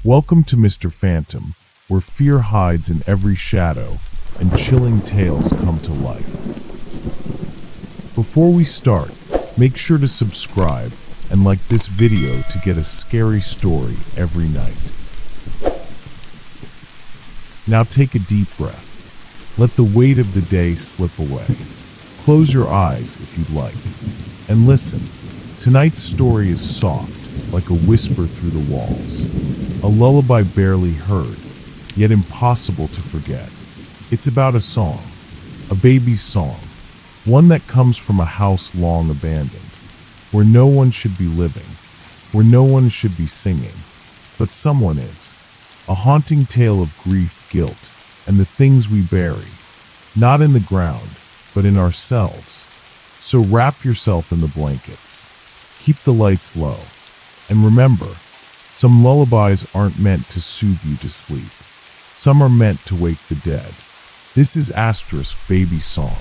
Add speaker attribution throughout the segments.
Speaker 1: Welcome to Mr. Phantom, where fear hides in every shadow and chilling tales come to life. Before we start, make sure to subscribe and like this video to get a scary story every night. Now take a deep breath. Let the weight of the day slip away. Close your eyes if you'd like. And listen, tonight's story is soft, like a whisper through the walls. A lullaby barely heard, yet impossible to forget. It's about a song, a baby's song, one that comes from a house long abandoned, where no one should be living, where no one should be singing, but someone is. A haunting tale of grief, guilt, and the things we bury, not in the ground, but in ourselves. So wrap yourself in the blankets, keep the lights low, and remember, some lullabies aren't meant to soothe you to sleep. Some are meant to wake the dead. This is Asterisk Baby Song.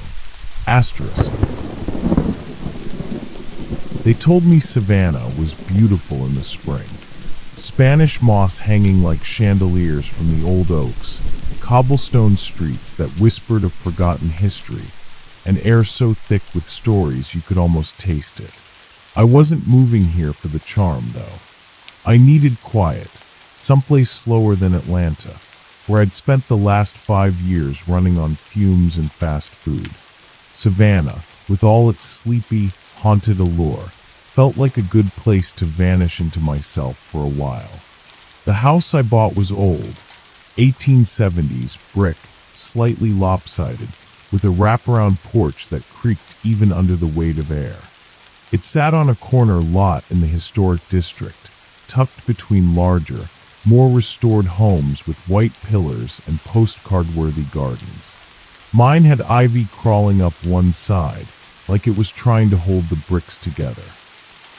Speaker 1: Asterisk. They told me Savannah was beautiful in the spring. Spanish moss hanging like chandeliers from the old oaks, cobblestone streets that whispered of forgotten history, and air so thick with stories you could almost taste it. I wasn't moving here for the charm, though. I needed quiet, someplace slower than Atlanta, where I'd spent the last 5 years running on fumes and fast food. Savannah, with all its sleepy, haunted allure, felt like a good place to vanish into myself for a while. The house I bought was old, 1870s, brick, slightly lopsided, with a wraparound porch that creaked even under the weight of air. It sat on a corner lot in the historic district, tucked between larger, more restored homes with white pillars and postcard-worthy gardens. Mine had ivy crawling up one side, like it was trying to hold the bricks together.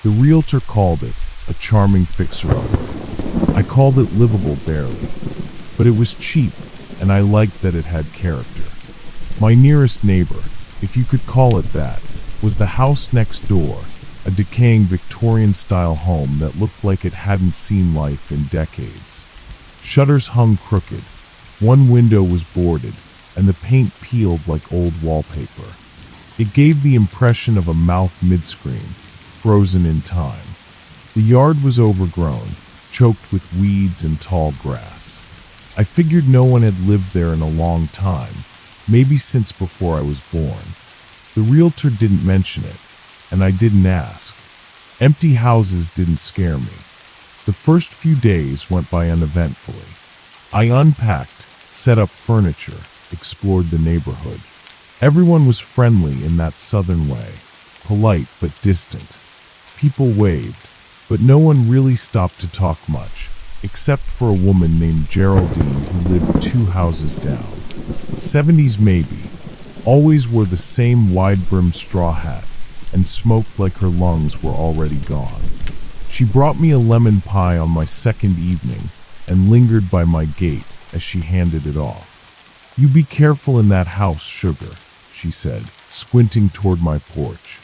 Speaker 1: The realtor called it a charming fixer-upper. I called it livable barely, but it was cheap, and I liked that it had character. My nearest neighbor, if you could call it that, was the house next door, a decaying Victorian-style home that looked like it hadn't seen life in decades. Shutters hung crooked, one window was boarded, and the paint peeled like old wallpaper. It gave the impression of a mouth mid-scream, frozen in time. The yard was overgrown, choked with weeds and tall grass. I figured no one had lived there in a long time, maybe since before I was born. The realtor didn't mention it, and I didn't ask. Empty houses didn't scare me. The first few days went by uneventfully. I unpacked, set up furniture, explored the neighborhood. Everyone was friendly in that southern way, polite but distant. People waved, but no one really stopped to talk much, except for a woman named Geraldine who lived 2 houses down. 70s maybe, always wore the same wide-brimmed straw hat, and smoked like her lungs were already gone. She brought me a lemon pie on my second evening and lingered by my gate as she handed it off. "You be careful in that house, sugar," she said, squinting toward my porch.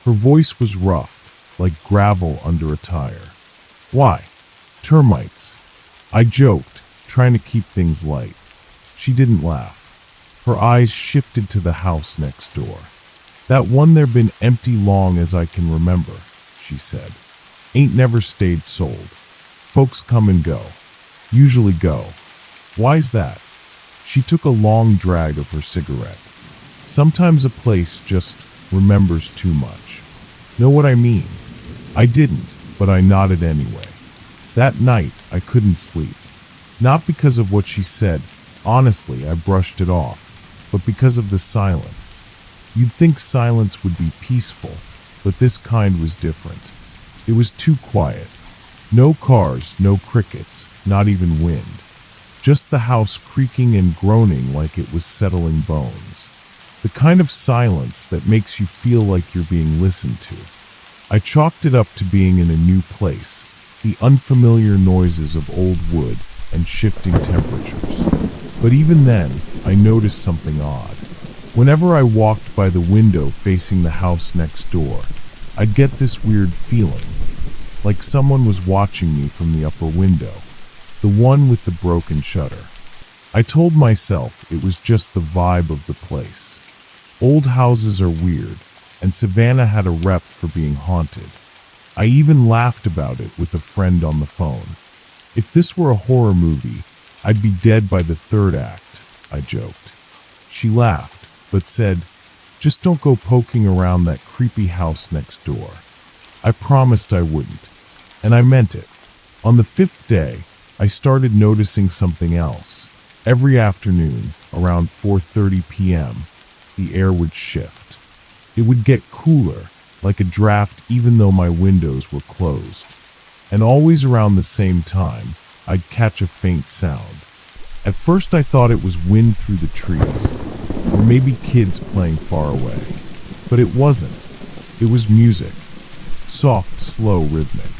Speaker 1: Her voice was rough, like gravel under a tire. "Why?" "Termites," I joked, trying to keep things light. She didn't laugh. Her eyes shifted to the house next door. "That one there been empty long as I can remember," she said. "Ain't never stayed sold. Folks come and go. Usually go. Why's that?" She took a long drag of her cigarette. "Sometimes a place just remembers too much. Know what I mean?" I didn't, but I nodded anyway. That night, I couldn't sleep. Not because of what she said, honestly, I brushed it off, but because of the silence. You'd think silence would be peaceful, but this kind was different. It was too quiet. No cars, no crickets, not even wind. Just the house creaking and groaning like it was settling bones. The kind of silence that makes you feel like you're being listened to. I chalked it up to being in a new place, the unfamiliar noises of old wood and shifting temperatures. But even then, I noticed something odd. Whenever I walked by the window facing the house next door, I'd get this weird feeling, like someone was watching me from the upper window. the one with the broken shutter. I told myself it was just the vibe of the place. Old houses are weird, and Savannah had a rep for being haunted. I even laughed about it with a friend on the phone. If this were a horror movie, I'd be dead by the third act, I joked. She laughed, but said, "Just don't go poking around that creepy house next door." I promised I wouldn't, and I meant it. On the fifth day, I started noticing something else. Every afternoon, around 4:30 p.m., the air would shift. It would get cooler, like a draft even though my windows were closed. And always around the same time, I'd catch a faint sound. At first I thought it was wind through the trees, or maybe kids playing far away. But it wasn't. It was music. Soft, slow, rhythmic.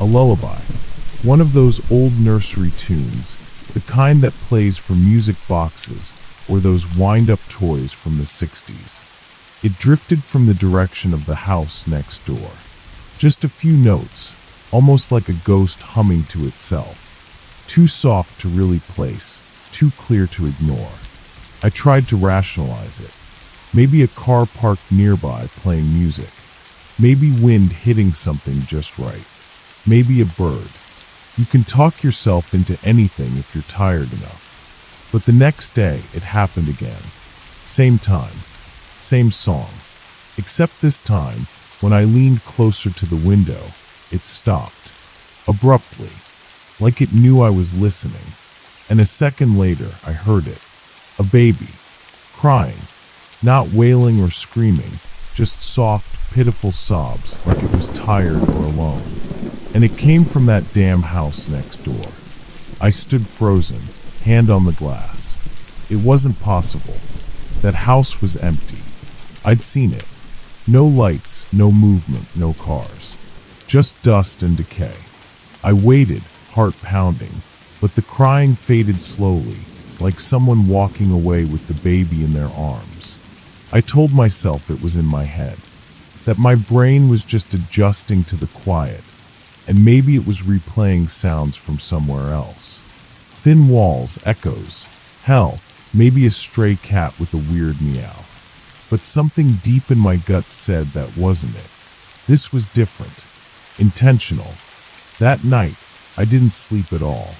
Speaker 1: A lullaby. One of those old nursery tunes, the kind that plays for music boxes or those wind-up toys from the 60s. It drifted from the direction of the house next door. Just a few notes, almost like a ghost humming to itself. Too soft to really place, too clear to ignore. I tried to rationalize it. Maybe a car parked nearby playing music. Maybe wind hitting something just right. Maybe a bird. You can talk yourself into anything if you're tired enough. But the next day, it happened again. Same time, same song. Except this time, when I leaned closer to the window, it stopped. Abruptly. Like it knew I was listening. And a second later, I heard it. A baby. Crying. Not wailing or screaming, just soft, pitiful sobs like it was tired or alone. And it came from that damn house next door. I stood frozen, hand on the glass. It wasn't possible. That house was empty. I'd seen it. No lights, no movement, no cars. Just dust and decay. I waited, heart pounding, but the crying faded slowly, like someone walking away with the baby in their arms. I told myself it was in my head, that my brain was just adjusting to the quiet, and maybe it was replaying sounds from somewhere else. Thin walls, echoes, hell, maybe a stray cat with a weird meow. But something deep in my gut said that wasn't it. This was different, intentional. That night, I didn't sleep at all.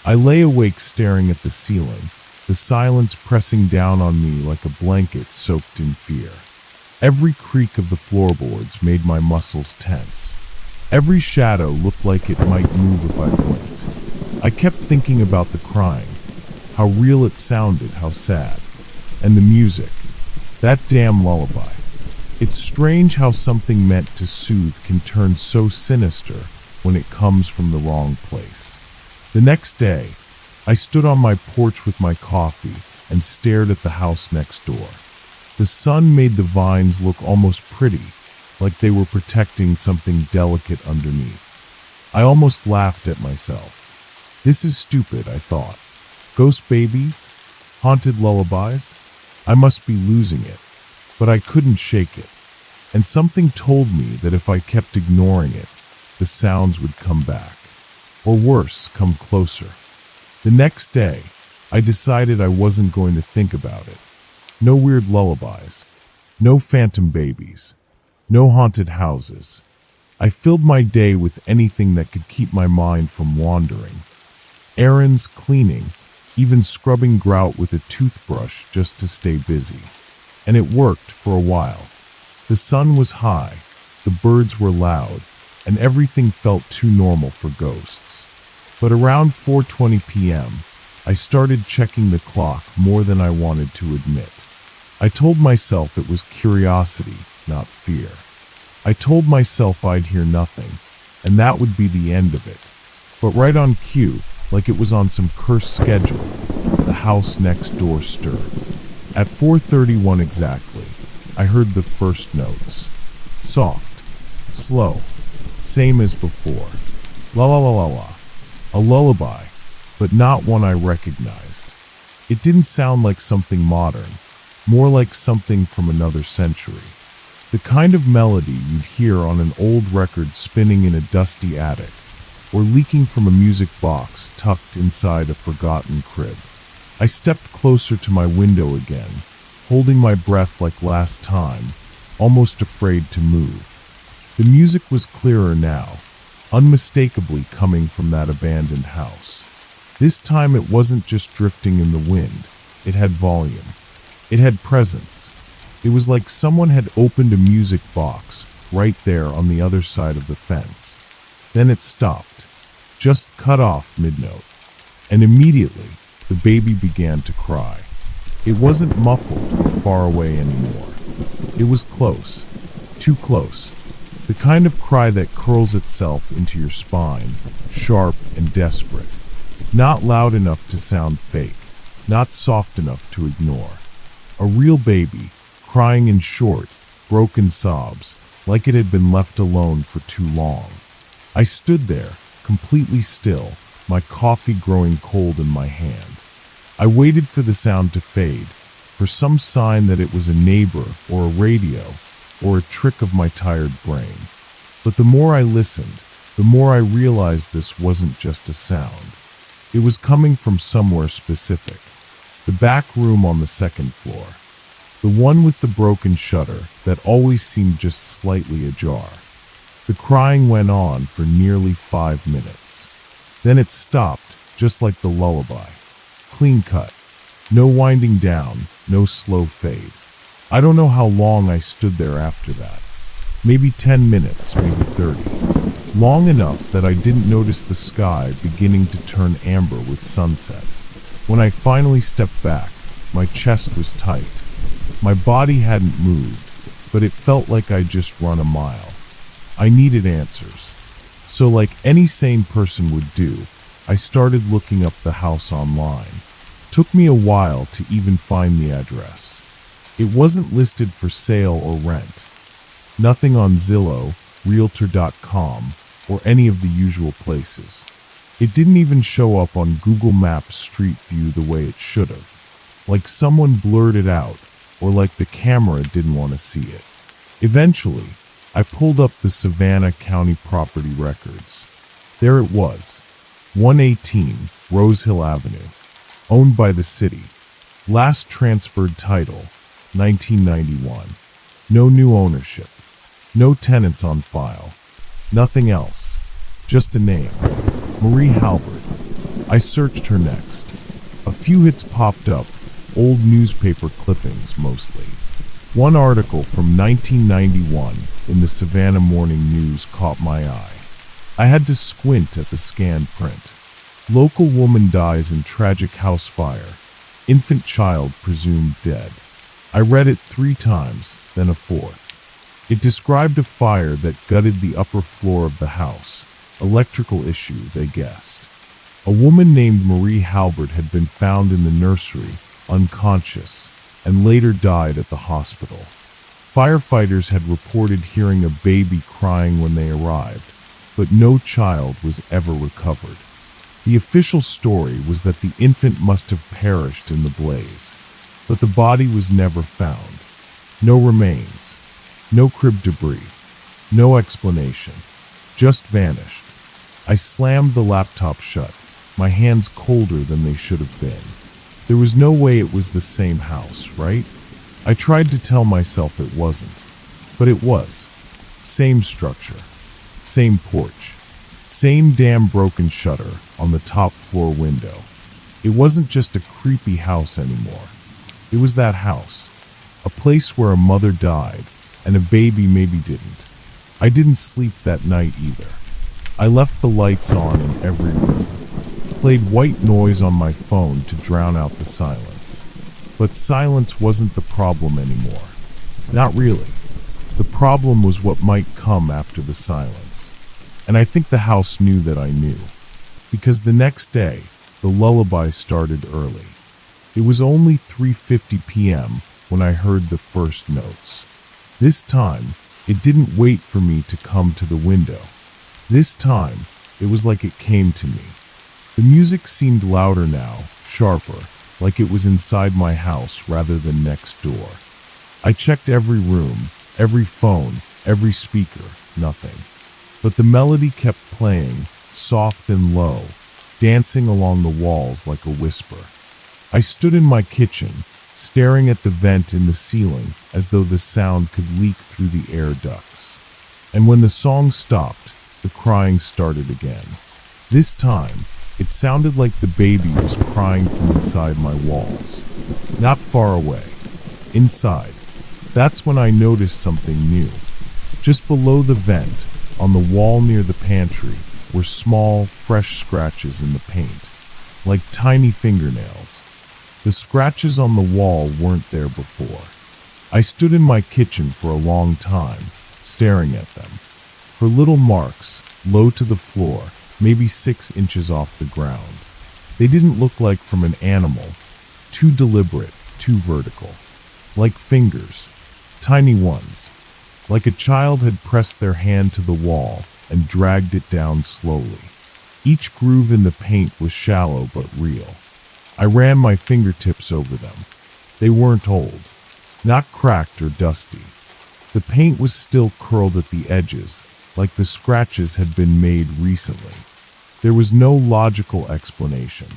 Speaker 1: I lay awake staring at the ceiling, the silence pressing down on me like a blanket soaked in fear. Every creak of the floorboards made my muscles tense. Every shadow looked like it might move if I blinked. I kept thinking about the crying, how real it sounded, how sad. And the music, that damn lullaby. It's strange how something meant to soothe can turn so sinister when it comes from the wrong place. The next day, I stood on my porch with my coffee and stared at the house next door. The sun made the vines look almost pretty, like they were protecting something delicate underneath. I almost laughed at myself. This is stupid, I thought. Ghost babies? Haunted lullabies? I must be losing it. But I couldn't shake it. And something told me that if I kept ignoring it, the sounds would come back. Or worse, come closer. The next day, I decided I wasn't going to think about it. No weird lullabies. No phantom babies. No haunted houses. I filled my day with anything that could keep my mind from wandering. Errands, cleaning, even scrubbing grout with a toothbrush just to stay busy. And it worked for a while. The sun was high, the birds were loud, and everything felt too normal for ghosts. But around 4:20 p.m., I started checking the clock more than I wanted to admit. I told myself it was curiosity, not fear. I told myself I'd hear nothing, and that would be the end of it. But right on cue, like it was on some cursed schedule, the house next door stirred. At 4:31 exactly, I heard the first notes. Soft, slow, same as before. La la la la la. A lullaby, but not one I recognized. It didn't sound like something modern, more like something from another century. The kind of melody you'd hear on an old record spinning in a dusty attic. or leaking from a music box tucked inside a forgotten crib. I stepped closer to my window again, holding my breath like last time, almost afraid to move. The music was clearer now, unmistakably coming from that abandoned house. This time it wasn't just drifting in the wind, it had volume. It had presence. It was like someone had opened a music box right there on the other side of the fence. Then it stopped, just cut off mid-note. And immediately, the baby began to cry. It wasn't muffled or far away anymore. It was close, too close. The kind of cry that curls itself into your spine, sharp and desperate. Not loud enough to sound fake, not soft enough to ignore. A real baby, crying in short, broken sobs, like it had been left alone for too long. I stood there, completely still, my coffee growing cold in my hand. I waited for the sound to fade, for some sign that it was a neighbor or a radio or a trick of my tired brain. But the more I listened, the more I realized this wasn't just a sound. It was coming from somewhere specific. The back room on the second floor. The one with the broken shutter that always seemed just slightly ajar. The crying went on for nearly 5 minutes. Then it stopped, just like the lullaby. Clean cut. No winding down, no slow fade. I don't know how long I stood there after that. Maybe 10 minutes, maybe 30. Long enough that I didn't notice the sky beginning to turn amber with sunset. When I finally stepped back, my chest was tight. My body hadn't moved, but it felt like I'd just run a mile. I needed answers. So like any sane person would do, I started looking up the house online. Took me a while to even find the address. It wasn't listed for sale or rent. Nothing on Zillow, Realtor.com, or any of the usual places. It didn't even show up on Google Maps Street View the way it should have. Like someone blurred it out, or like the camera didn't want to see it. Eventually, I pulled up the Savannah County property records. There it was, 118 Rose Hill Avenue, owned by the city. Last transferred title, 1991. No new ownership. No tenants on file. Nothing else. Just a name. Marie Halbert. I searched her next. A few hits popped up, old newspaper clippings mostly. One article from 1991 in the Savannah Morning News caught my eye. I had to squint at the scanned print. Local woman dies in tragic house fire. Infant child presumed dead. I read it 3 times, then a 4th. It described a fire that gutted the upper floor of the house. Electrical issue, they guessed. A woman named Marie Halbert had been found in the nursery, unconscious, and later died at the hospital. Firefighters had reported hearing a baby crying when they arrived, but no child was ever recovered. The official story was that the infant must have perished in the blaze, but the body was never found. No remains, no crib debris, no explanation, just vanished. I slammed the laptop shut, my hands colder than they should have been. There was no way it was the same house, right? I tried to tell myself it wasn't, but it was. Same structure, same porch, same damn broken shutter on the top floor window. It wasn't just a creepy house anymore. It was that house, a place where a mother died and a baby maybe didn't. I didn't sleep that night either. I left the lights on in every room, played white noise on my phone to drown out the silence. But silence wasn't the problem anymore. Not really. The problem was what might come after the silence. And I think the house knew that I knew. Because the next day, the lullaby started early. It was only 3:50 p.m. when I heard the first notes. This time, it didn't wait for me to come to the window. This time, it was like it came to me. The music seemed louder now, sharper, like it was inside my house rather than next door. I checked every room, every phone, every speaker, nothing. But the melody kept playing, soft and low, dancing along the walls like a whisper. I stood in my kitchen, staring at the vent in the ceiling as though the sound could leak through the air ducts. And when the song stopped, the crying started again. This time, it sounded like the baby was crying from inside my walls. Not far away. Inside. That's when I noticed something new. Just below the vent, on the wall near the pantry, were small, fresh scratches in the paint, like tiny fingernails. The scratches on the wall weren't there before. I stood in my kitchen for a long time, staring at them. For little marks, low to the floor, maybe 6 inches off the ground. They didn't look like from an animal, too deliberate, too vertical. Like fingers, tiny ones. Like a child had pressed their hand to the wall and dragged it down slowly. Each groove in the paint was shallow but real. I ran my fingertips over them. They weren't old, not cracked or dusty. The paint was still curled at the edges, like the scratches had been made recently. There was no logical explanation.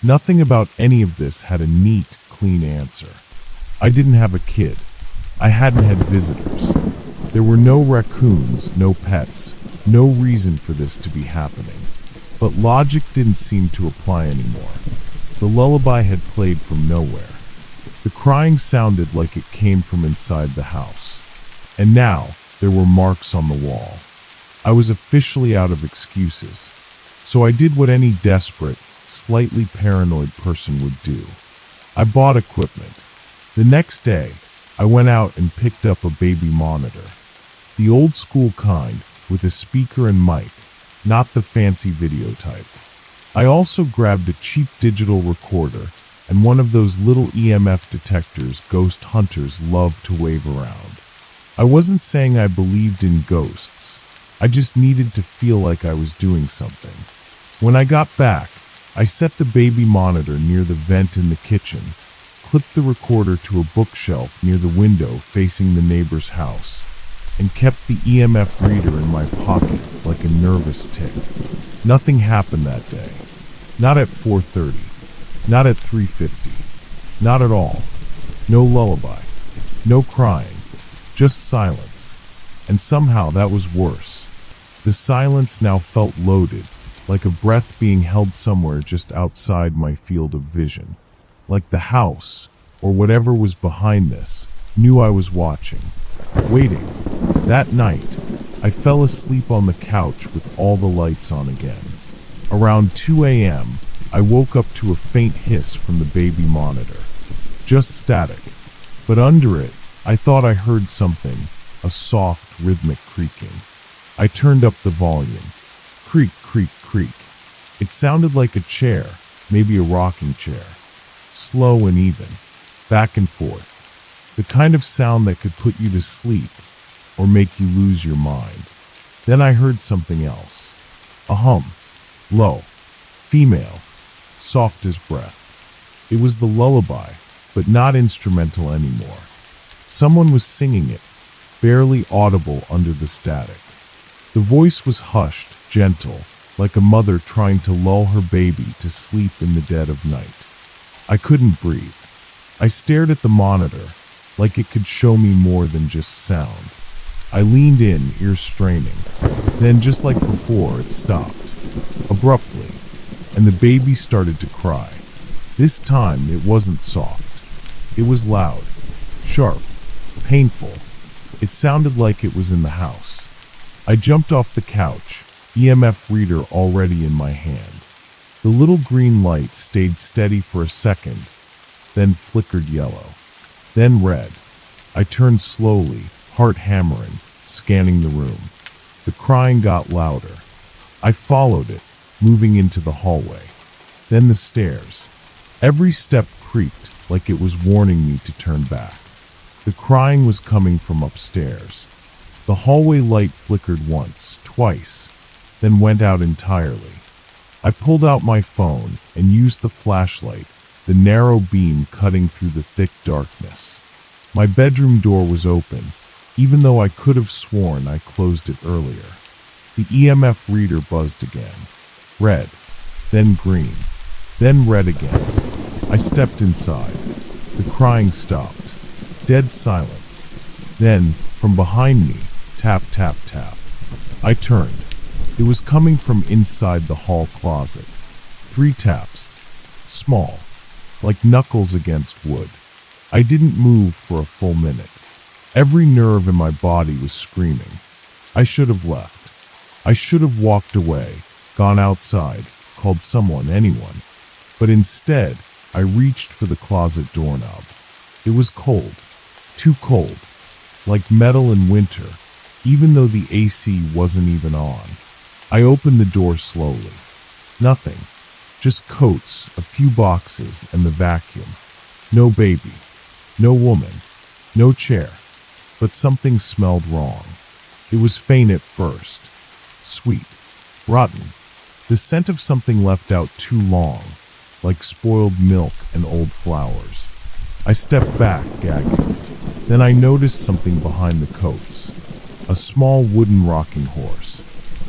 Speaker 1: Nothing about any of this had a neat, clean answer. I didn't have a kid. I hadn't had visitors. There were no raccoons, no pets, no reason for this to be happening. But logic didn't seem to apply anymore. The lullaby had played from nowhere. The crying sounded like it came from inside the house. And now, there were marks on the wall. I was officially out of excuses. So I did what any desperate, slightly paranoid person would do. I bought equipment. The next day, I went out and picked up a baby monitor. The old school kind, with a speaker and mic, not the fancy video type. I also grabbed a cheap digital recorder and one of those little EMF detectors ghost hunters love to wave around. I wasn't saying I believed in ghosts. I just needed to feel like I was doing something. When I got back, I set the baby monitor near the vent in the kitchen, clipped the recorder to a bookshelf near the window facing the neighbor's house, and kept the EMF reader in my pocket like a nervous tick. Nothing happened that day. Not at 4:30. Not at 3:50. Not at all. No lullaby. No crying. Just silence. And somehow that was worse. The silence now felt loaded, like a breath being held somewhere just outside my field of vision. Like the house, or whatever was behind this, knew I was watching. Waiting. That night, I fell asleep on the couch with all the lights on again. Around 2 a.m., I woke up to a faint hiss from the baby monitor. Just static. But under it, I thought I heard something, a soft, rhythmic creaking. I turned up the volume. Creak, creak, creak. It sounded like a chair, maybe a rocking chair. Slow and even, back and forth. The kind of sound that could put you to sleep or make you lose your mind. Then I heard something else. A hum. Low. Female. Soft as breath. It was the lullaby, but not instrumental anymore. Someone was singing it, barely audible under the static. The voice was hushed, gentle, like a mother trying to lull her baby to sleep in the dead of night. I couldn't breathe. I stared at the monitor, like it could show me more than just sound. I leaned in, ears straining. Then, just like before, it stopped. Abruptly. And the baby started to cry. This time, it wasn't soft. It was loud, sharp, painful. It sounded like it was in the house. I jumped off the couch, EMF reader already in my hand. The little green light stayed steady for a second, then flickered yellow, then red. I turned slowly, heart hammering, scanning the room. The crying got louder. I followed it, moving into the hallway. Then the stairs. Every step creaked like it was warning me to turn back. The crying was coming from upstairs. The hallway light flickered once, twice, then went out entirely. I pulled out my phone and used the flashlight, the narrow beam cutting through the thick darkness. My bedroom door was open, even though I could have sworn I closed it earlier. The EMF reader buzzed again. red, then green, then red again. I stepped inside. The crying stopped. Dead silence. Then, from behind me, tap, tap, tap. I turned. It was coming from inside the hall closet. 3 taps. Small, like knuckles against wood. I didn't move for a full minute. Every nerve in my body was screaming. I should have left. I should have walked away, gone outside, called someone, anyone. But instead, I reached for the closet doorknob. It was cold. Too cold. Like metal in winter, even though the AC wasn't even on. I opened the door slowly. Nothing. Just coats, a few boxes, and the vacuum. No baby. No woman. No chair. But something smelled wrong. It was faint at first. Sweet. Rotten. The scent of something left out too long, like spoiled milk and old flowers. I stepped back, gagging. Then I noticed something behind the coats. A small wooden rocking horse.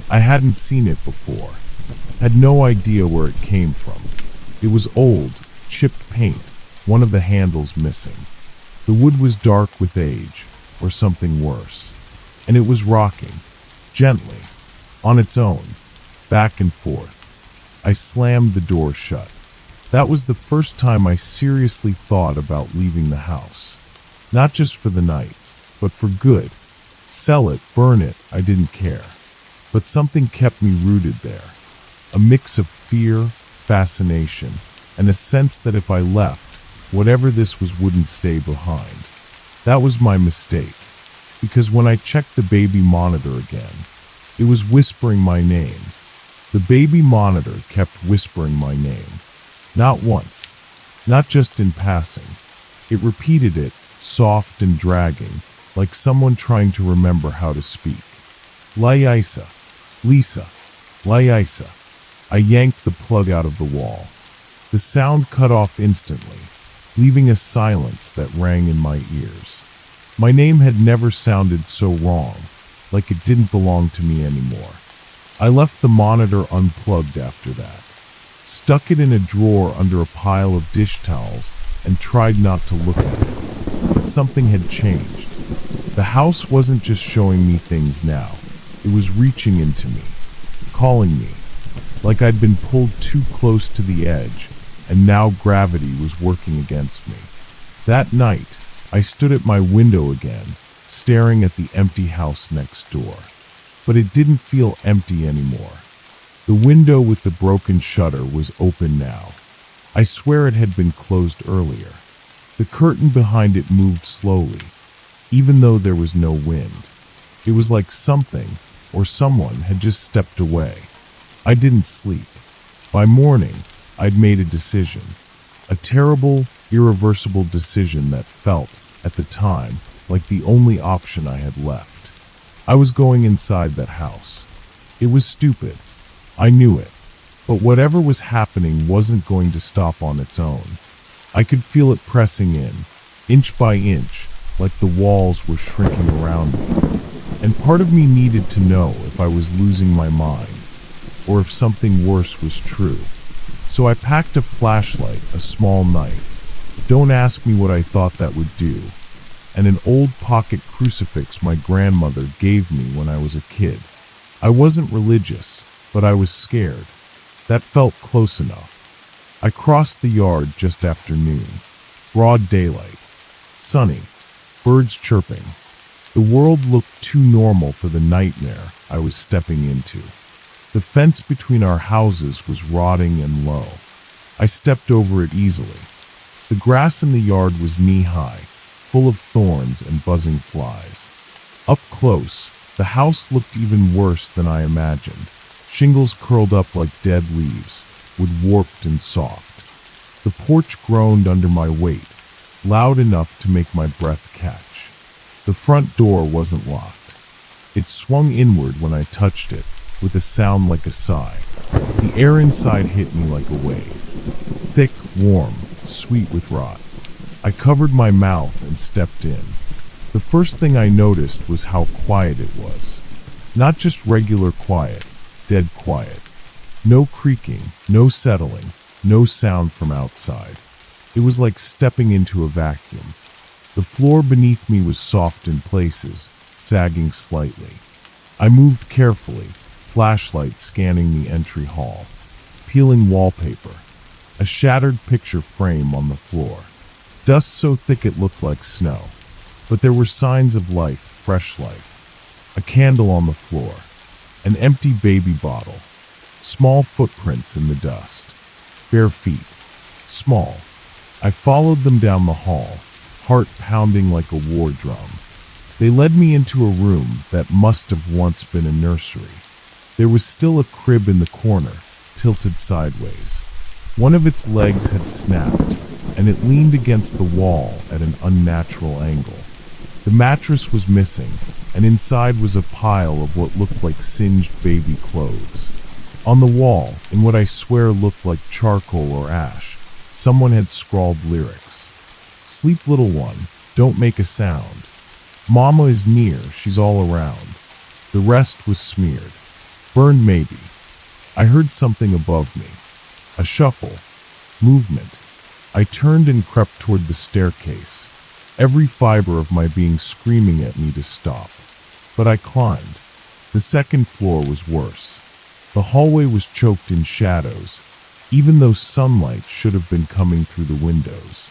Speaker 1: I hadn't seen it before. Had no idea where it came from. It was old, chipped paint, one of the handles missing. The wood was dark with age, or something worse. And it was rocking, gently, on its own, back and forth. I slammed the door shut. That was the first time I seriously thought about leaving the house. Not just for the night, but for good. Sell it, burn it, I didn't care. But something kept me rooted there. A mix of fear, fascination, and a sense that if I left, whatever this was wouldn't stay behind. That was my mistake. Because when I checked the baby monitor again, it was whispering my name. The baby monitor kept whispering my name. Not once. Not just in passing. It repeated it, soft and dragging, like someone trying to remember how to speak. Laisa. Lisa. Laisa. I yanked the plug out of the wall. The sound cut off instantly, leaving a silence that rang in my ears. My name had never sounded so wrong, like it didn't belong to me anymore. I left the monitor unplugged after that, stuck it in a drawer under a pile of dish towels, and tried not to look at it. But something had changed. The house wasn't just showing me things now. It was reaching into me, calling me, like I'd been pulled too close to the edge, and now gravity was working against me. That night, I stood at my window again, staring at the empty house next door. But it didn't feel empty anymore. The window with the broken shutter was open now. I swear it had been closed earlier. The curtain behind it moved slowly, even though there was no wind. It was like something, or someone, had just stepped away. I didn't sleep. By morning, I'd made a decision. A terrible, irreversible decision that felt, at the time, like the only option I had left. I was going inside that house. It was stupid. I knew it. But whatever was happening wasn't going to stop on its own. I could feel it pressing in, inch by inch, like the walls were shrinking around me. And part of me needed to know if I was losing my mind, or if something worse was true. So I packed a flashlight, a small knife. Don't ask me what I thought that would do. And an old pocket crucifix my grandmother gave me when I was a kid. I wasn't religious, but I was scared. That felt close enough. I crossed the yard just after noon. Broad daylight. Sunny. Birds chirping. The world looked too normal for the nightmare I was stepping into. The fence between our houses was rotting and low. I stepped over it easily. The grass in the yard was knee-high, full of thorns and buzzing flies. Up close, the house looked even worse than I imagined. Shingles curled up like dead leaves, wood warped and soft. The porch groaned under my weight, loud enough to make my breath catch. The front door wasn't locked. It swung inward when I touched it, with a sound like a sigh. The air inside hit me like a wave. Thick, warm, sweet with rot. I covered my mouth and stepped in. The first thing I noticed was how quiet it was. Not just regular quiet, dead quiet. No creaking, no settling, no sound from outside. It was like stepping into a vacuum. The floor beneath me was soft in places, sagging slightly. I moved carefully, flashlight scanning the entry hall. Peeling wallpaper. A shattered picture frame on the floor. Dust so thick it looked like snow. But there were signs of life, fresh life. A candle on the floor. An empty baby bottle. Small footprints in the dust. Bare feet. Small. I followed them down the hall, heart pounding like a war drum. They led me into a room that must have once been a nursery. There was still a crib in the corner, tilted sideways. One of its legs had snapped, and it leaned against the wall at an unnatural angle. The mattress was missing, and inside was a pile of what looked like singed baby clothes. On the wall, in what I swear looked like charcoal or ash, someone had scrawled lyrics. "Sleep, little one, don't make a sound. Mama is near, she's all around." The rest was smeared. Burned maybe. I heard something above me. A shuffle. Movement. I turned and crept toward the staircase, every fiber of my being screaming at me to stop. But I climbed. The second floor was worse. The hallway was choked in shadows, even though sunlight should have been coming through the windows.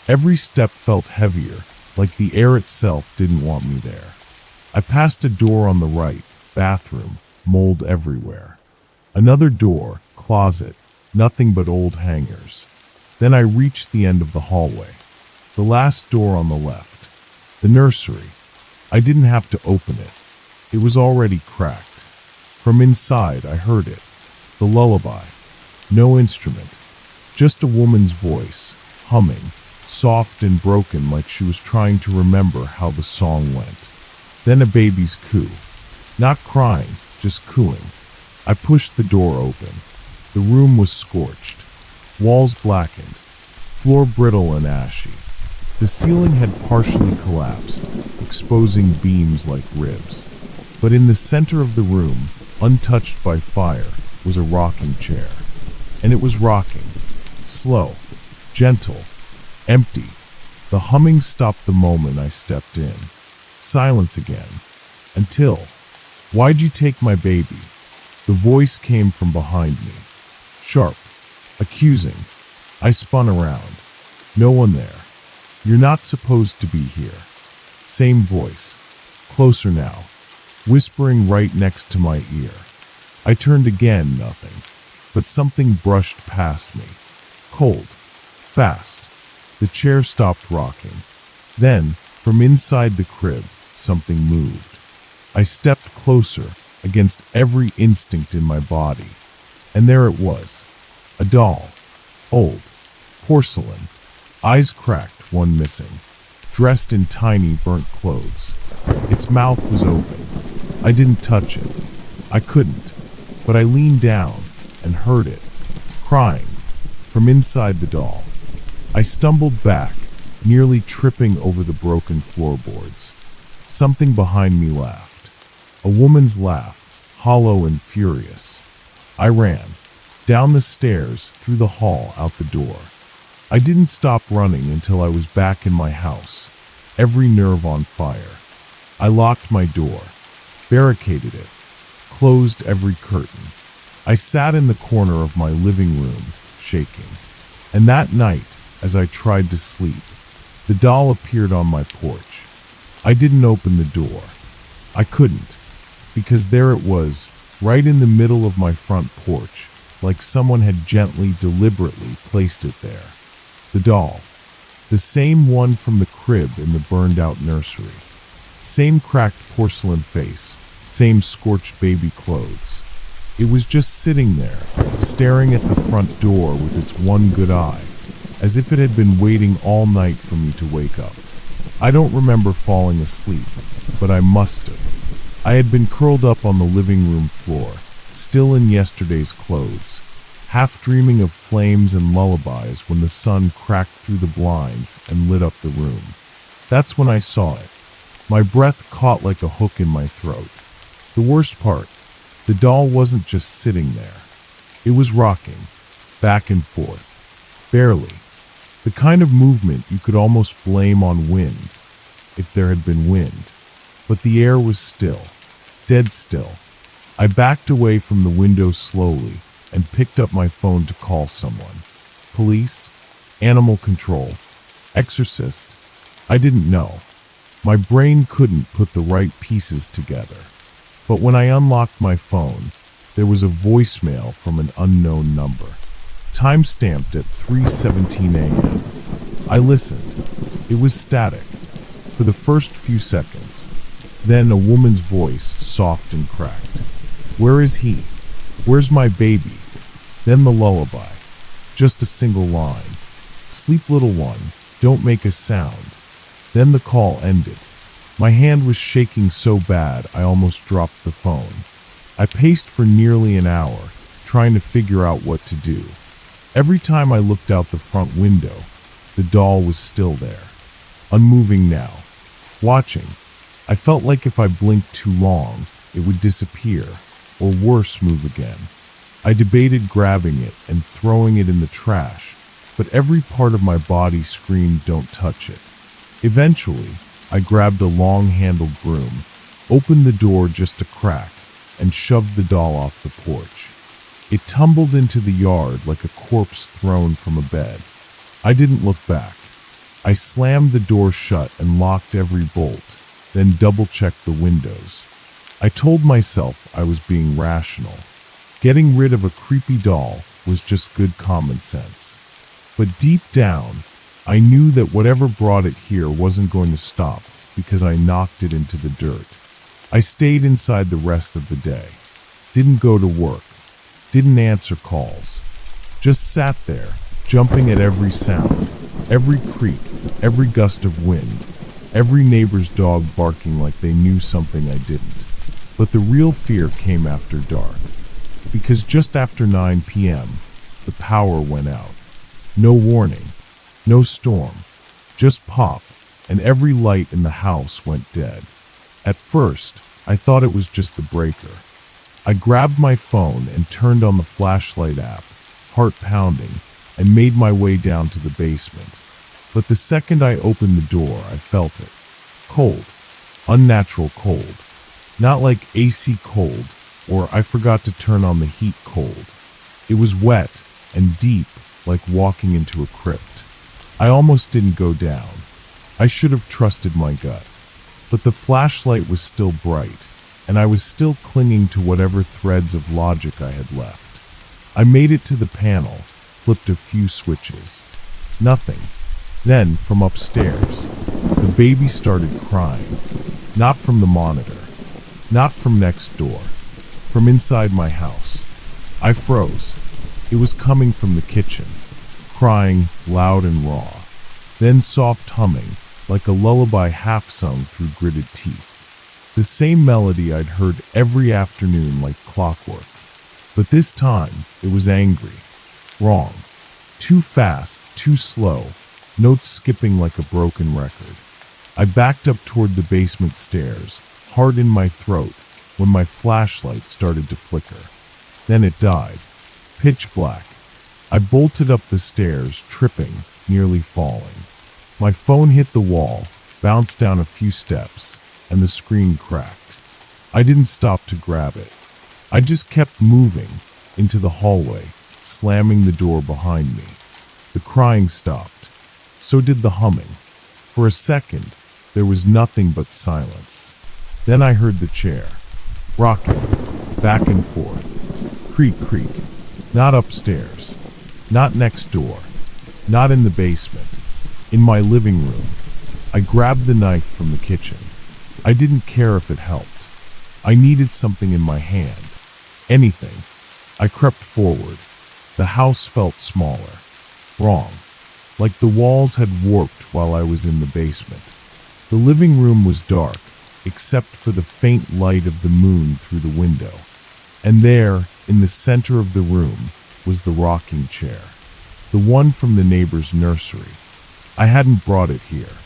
Speaker 1: Every step felt heavier, like the air itself didn't want me there. I passed a door on the right, bathroom, mold everywhere. Another door, closet, nothing but old hangers. Then I reached the end of the hallway. The last door on the left. The nursery. I didn't have to open it. It was already cracked. From inside I heard it. The lullaby. No instrument. Just a woman's voice, humming, soft and broken like she was trying to remember how the song went. Then a baby's coo. Not crying, just cooing. I pushed the door open. The room was scorched. Walls blackened. Floor brittle and ashy. The ceiling had partially collapsed, exposing beams like ribs. But in the center of the room, untouched by fire, was a rocking chair. And it was rocking. Slow. Gentle. Empty. The humming stopped the moment I stepped in. Silence again. Until, "Why'd you take my baby?" The voice came from behind me. Sharp. Accusing. I spun around. No one there. "You're not supposed to be here." Same voice. Closer now. Whispering right next to my ear. I turned again, nothing. But something brushed past me. Cold. Fast. The chair stopped rocking. Then, from inside the crib, something moved. I stepped closer, against every instinct in my body. And there it was. A doll. Old. Porcelain. Eyes cracked, one missing. Dressed in tiny, burnt clothes. Its mouth was open. I didn't touch it. I couldn't. But I leaned down and heard it, crying, from inside the doll. I stumbled back, nearly tripping over the broken floorboards. Something behind me laughed. A woman's laugh, hollow and furious. I ran. Down the stairs, through the hall, out the door. I didn't stop running until I was back in my house, every nerve on fire. I locked my door, barricaded it, closed every curtain. I sat in the corner of my living room, shaking. And that night, as I tried to sleep, the doll appeared on my porch. I didn't open the door. I couldn't, because there it was, right in the middle of my front porch, like someone had gently, deliberately placed it there. The doll. The same one from the crib in the burned-out nursery. Same cracked porcelain face, same scorched baby clothes. It was just sitting there, staring at the front door with its one good eye, as if it had been waiting all night for me to wake up. I don't remember falling asleep, but I must have. I had been curled up on the living room floor, still in yesterday's clothes, half dreaming of flames and lullabies when the sun cracked through the blinds and lit up the room. That's when I saw it. My breath caught like a hook in my throat. The worst part, the doll wasn't just sitting there. It was rocking, back and forth, barely. The kind of movement you could almost blame on wind, if there had been wind. But the air was still, dead still. I backed away from the window slowly and picked up my phone to call someone. Police? Animal control? Exorcist? I didn't know. My brain couldn't put the right pieces together. But when I unlocked my phone, there was a voicemail from an unknown number, time-stamped at 3:17 a.m. I listened. It was static, for the first few seconds. Then a woman's voice, soft and cracked. "Where is he? Where's my baby?" Then the lullaby. Just a single line. "Sleep, little one, don't make a sound." Then the call ended. My hand was shaking so bad I almost dropped the phone. I paced for nearly an hour, trying to figure out what to do. Every time I looked out the front window, the doll was still there, unmoving now, watching. I felt like if I blinked too long, it would disappear, or worse, move again. I debated grabbing it and throwing it in the trash, but every part of my body screamed, "Don't touch it." Eventually, I grabbed a long-handled broom, opened the door just a crack, and shoved the doll off the porch. It tumbled into the yard like a corpse thrown from a bed. I didn't look back. I slammed the door shut and locked every bolt, then double-checked the windows. I told myself I was being rational. Getting rid of a creepy doll was just good common sense. But deep down, I knew that whatever brought it here wasn't going to stop because I knocked it into the dirt. I stayed inside the rest of the day. Didn't go to work. Didn't answer calls. Just sat there, jumping at every sound, every creak, every gust of wind, every neighbor's dog barking like they knew something I didn't. But the real fear came after dark. Because just after 9 p.m., the power went out. No warning, no storm, just pop, and every light in the house went dead. At first, I thought it was just the breaker. I grabbed my phone and turned on the flashlight app, heart pounding, and made my way down to the basement. But the second I opened the door, I felt it. Cold. Unnatural cold. Not like AC cold, or I forgot to turn on the heat cold. It was wet and deep, like walking into a crypt. I almost didn't go down. I should have trusted my gut. But the flashlight was still bright, and I was still clinging to whatever threads of logic I had left. I made it to the panel, flipped a few switches. Nothing. Then, from upstairs, the baby started crying. Not from the monitor. Not from next door. From inside my house. I froze. It was coming from the kitchen, crying loud and raw. Then soft humming, like a lullaby half-sung through gritted teeth. The same melody I'd heard every afternoon like clockwork. But this time, it was angry. Wrong. Too fast, too slow, notes skipping like a broken record. I backed up toward the basement stairs, heart in my throat, when my flashlight started to flicker. Then it died. Pitch black. I bolted up the stairs, tripping, nearly falling. My phone hit the wall, bounced down a few steps, and the screen cracked. I didn't stop to grab it. I just kept moving into the hallway, slamming the door behind me. The crying stopped. So did the humming. For a second, there was nothing but silence. Then I heard the chair, rocking, back and forth. Creak, creak. Not upstairs. Not next door. Not in the basement. In my living room. I grabbed the knife from the kitchen. I didn't care if it helped. I needed something in my hand. Anything. I crept forward. The house felt smaller. Wrong. Like the walls had warped while I was in the basement. The living room was dark, except for the faint light of the moon through the window. And there, in the center of the room, was the rocking chair. The one from the neighbor's nursery. I hadn't brought it here.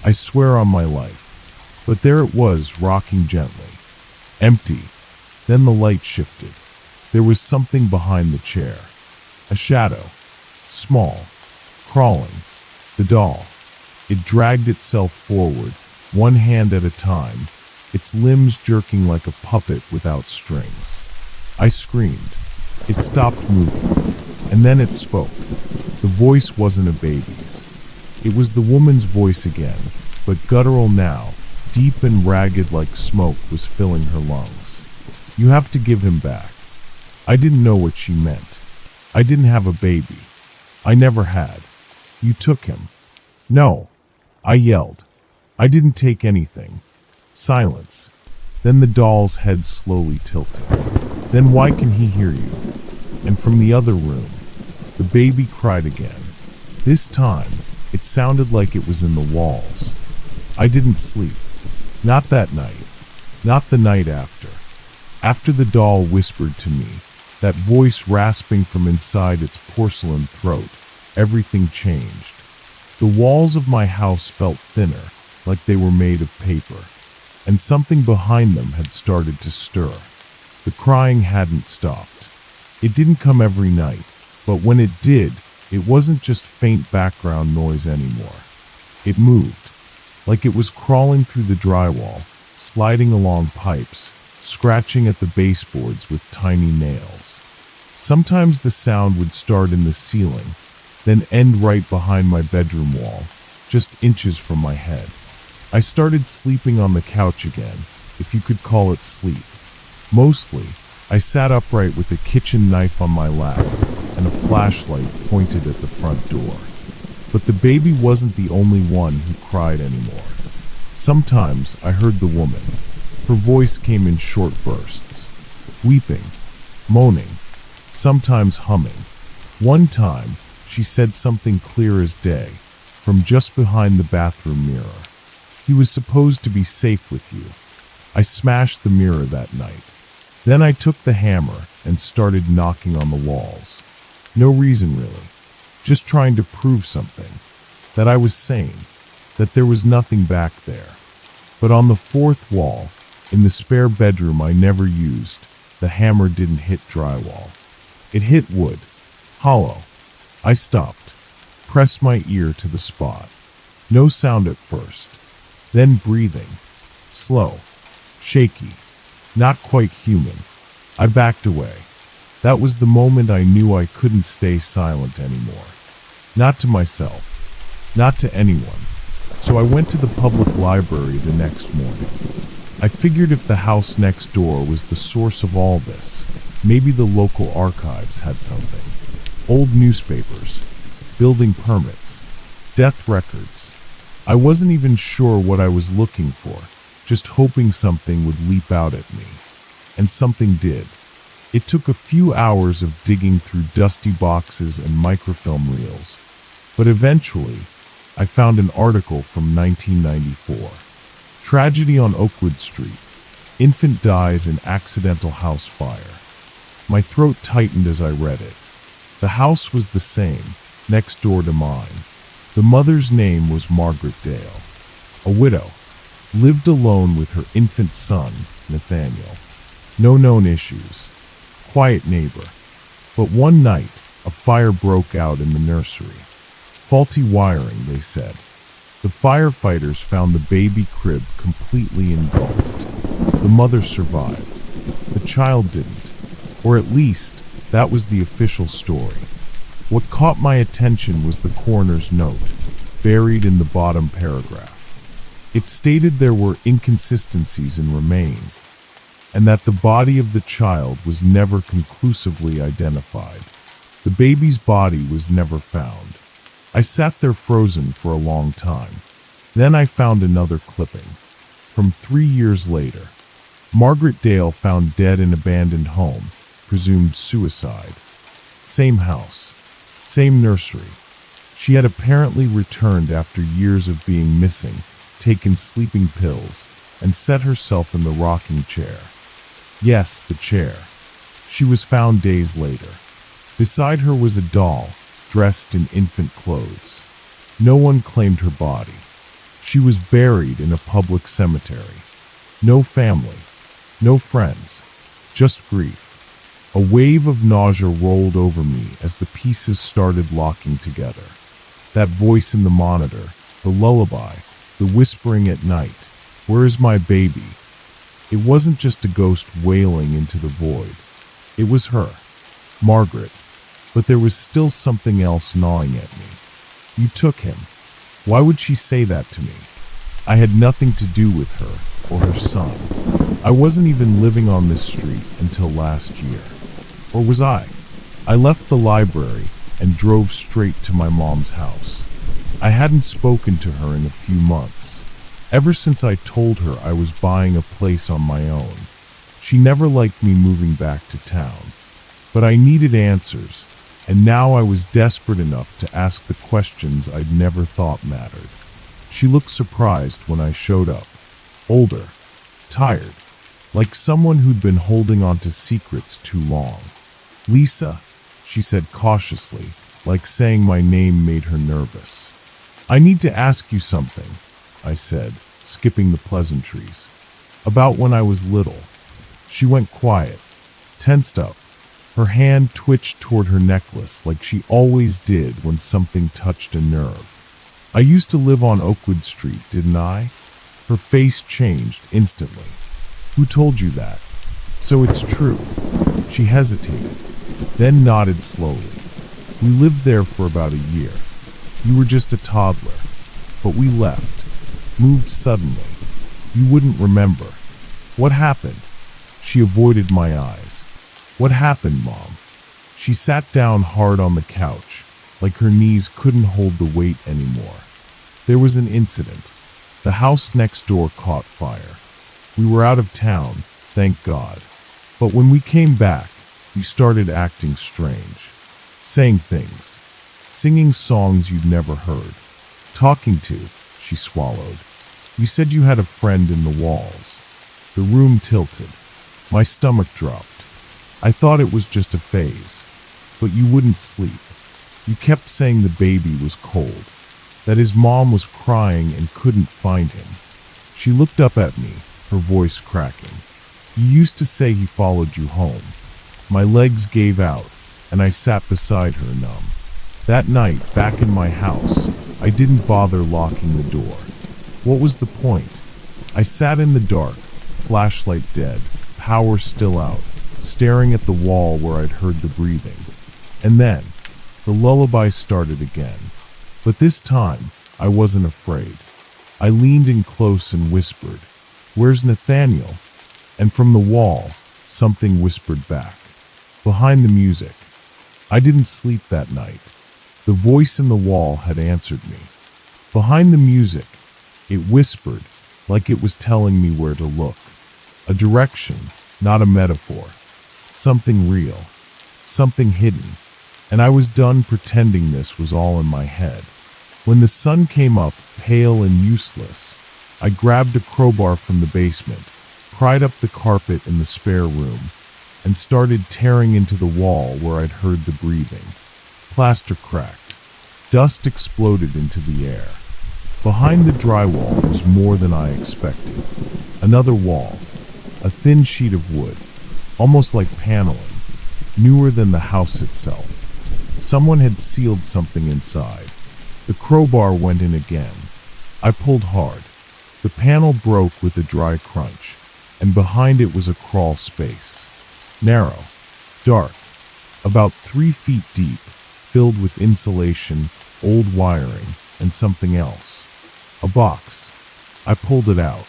Speaker 1: I swear on my life. But there it was, rocking gently. Empty. Then the light shifted. There was something behind the chair. A shadow. Small. Crawling. The doll. It dragged itself forward, one hand at a time, its limbs jerking like a puppet without strings. I screamed. It stopped moving, and then it spoke. The voice wasn't a baby's. It was the woman's voice again, but guttural now, deep and ragged like smoke was filling her lungs. You have to give him back. I didn't know what she meant. I didn't have a baby. I never had. You took him. No. I yelled. I didn't take anything. Silence. Then the doll's head slowly tilted. Then why can he hear you? And from the other room, the baby cried again. This time, it sounded like it was in the walls. I didn't sleep. Not that night. Not the night after. After the doll whispered to me, that voice rasping from inside its porcelain throat, everything changed. The walls of my house felt thinner, like they were made of paper, and something behind them had started to stir. The crying hadn't stopped. It didn't come every night, but when it did, it wasn't just faint background noise anymore. It moved, like it was crawling through the drywall, sliding along pipes, scratching at the baseboards with tiny nails. Sometimes the sound would start in the ceiling, then end right behind my bedroom wall, just inches from my head. I started sleeping on the couch again, if you could call it sleep. Mostly, I sat upright with a kitchen knife on my lap and a flashlight pointed at the front door. But the baby wasn't the only one who cried anymore. Sometimes I heard the woman. Her voice came in short bursts, weeping, moaning, sometimes humming. One time, she said something clear as day, from just behind the bathroom mirror. He was supposed to be safe with you. I smashed the mirror that night. Then I took the hammer and started knocking on the walls. No reason really, just trying to prove something, that I was sane, that there was nothing back there. But on the fourth wall, in the spare bedroom I never used, the hammer didn't hit drywall. It hit wood, hollow. I stopped, pressed my ear to the spot. No sound at first, then breathing, slow, shaky, not quite human. I backed away. That was the moment I knew I couldn't stay silent anymore. Not to myself, not to anyone. So I went to the public library the next morning. I figured if the house next door was the source of all this, maybe the local archives had something. Old newspapers, building permits, death records. I wasn't even sure what I was looking for, just hoping something would leap out at me. And something did. It took a few hours of digging through dusty boxes and microfilm reels, but eventually, I found an article from 1994. Tragedy on Oakwood Street. Infant dies in accidental house fire. My throat tightened as I read it. The house was the same, next door to mine. The mother's name was Margaret Dale. A widow. Lived alone with her infant son, Nathaniel. No known issues. Quiet neighbor. But one night, a fire broke out in the nursery. Faulty wiring, they said. The firefighters found the baby crib completely engulfed. The mother survived. The child didn't. Or at least, that was the official story. What caught my attention was the coroner's note, buried in the bottom paragraph. It stated there were inconsistencies in remains, and that the body of the child was never conclusively identified. The baby's body was never found. I sat there frozen for a long time. Then I found another clipping. From 3 years later, Margaret Dale found dead in abandoned home, presumed suicide. Same house, same nursery. She had apparently returned after years of being missing, taken sleeping pills, and set herself in the rocking chair. Yes, the chair. She was found days later. Beside her was a doll, dressed in infant clothes. No one claimed her body. She was buried in a public cemetery. No family, no friends, just grief. A wave of nausea rolled over me as the pieces started locking together. That voice in the monitor, the lullaby, the whispering at night, "Where is my baby?" It wasn't just a ghost wailing into the void. It was her, Margaret, but there was still something else gnawing at me. "You took him." Why would she say that to me? I had nothing to do with her or her son. I wasn't even living on this street until last year. Or was I? I left the library and drove straight to my mom's house. I hadn't spoken to her in a few months. Ever since I told her I was buying a place on my own. She never liked me moving back to town. But I needed answers, and now I was desperate enough to ask the questions I'd never thought mattered. She looked surprised when I showed up. Older, tired, like someone who'd been holding on to secrets too long. "Lisa," she said cautiously, like saying my name made her nervous. "I need to ask you something," I said, skipping the pleasantries. "About when I was little." She went quiet, tensed up. Her hand twitched toward her necklace like she always did when something touched a nerve. "I used to live on Oakwood Street, didn't I?" Her face changed instantly. "Who told you that?" "So it's true." She hesitated, then nodded slowly. "We lived there for about a year. You were just a toddler. But we left. Moved suddenly. You wouldn't remember." "What happened?" She avoided my eyes. "What happened, Mom?" She sat down hard on the couch, like her knees couldn't hold the weight anymore. "There was an incident. The house next door caught fire. We were out of town, thank God. But when we came back, you started acting strange. Saying things. Singing songs you'd never heard. Talking to," she swallowed. "You said you had a friend in the walls." The room tilted. My stomach dropped. I thought it was just a phase. "But you wouldn't sleep. You kept saying the baby was cold. That his mom was crying and couldn't find him." She looked up at me, her voice cracking. "You used to say he followed you home." My legs gave out, and I sat beside her numb. That night, back in my house, I didn't bother locking the door. What was the point? I sat in the dark, flashlight dead, power still out, staring at the wall where I'd heard the breathing. And then, the lullaby started again. But this time, I wasn't afraid. I leaned in close and whispered, "Where's Nathaniel?" And from the wall, something whispered back. Behind the music. I didn't sleep that night. The voice in the wall had answered me. Behind the music, it whispered, like it was telling me where to look. A direction, not a metaphor. Something real. Something hidden. And I was done pretending this was all in my head. When the sun came up, pale and useless, I grabbed a crowbar from the basement, pried up the carpet in the spare room, and started tearing into the wall where I'd heard the breathing. Plaster cracked. Dust exploded into the air. Behind the drywall was more than I expected. Another wall. A thin sheet of wood, almost like paneling, newer than the house itself. Someone had sealed something inside. The crowbar went in again. I pulled hard. The panel broke with a dry crunch, and behind it was a crawl space. Narrow, dark, about 3 feet deep, filled with insulation, old wiring, and something else. A box. I pulled it out.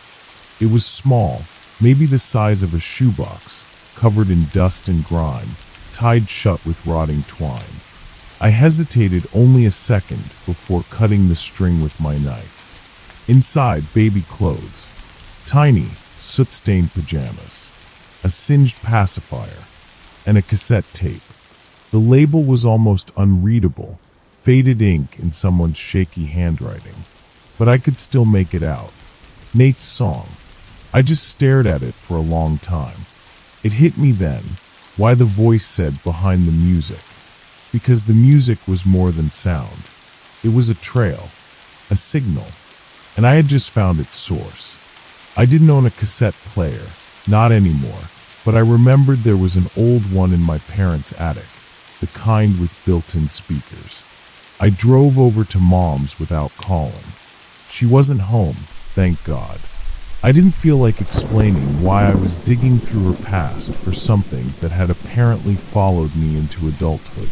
Speaker 1: It was small, maybe the size of a shoebox, covered in dust and grime, tied shut with rotting twine. I hesitated only a second before cutting the string with my knife. Inside, baby clothes. Tiny, soot-stained pajamas. A singed pacifier. And a cassette tape. The label was almost unreadable, faded ink in someone's shaky handwriting. But I could still make it out. Nate's song. I just stared at it for a long time. It hit me then, why the voice said behind the music. Because the music was more than sound. It was a trail, a signal, and I had just found its source. I didn't own a cassette player, not anymore, but I remembered there was an old one in my parents' attic, the kind with built-in speakers. I drove over to Mom's without calling. She wasn't home, thank God. I didn't feel like explaining why I was digging through her past for something that had apparently followed me into adulthood.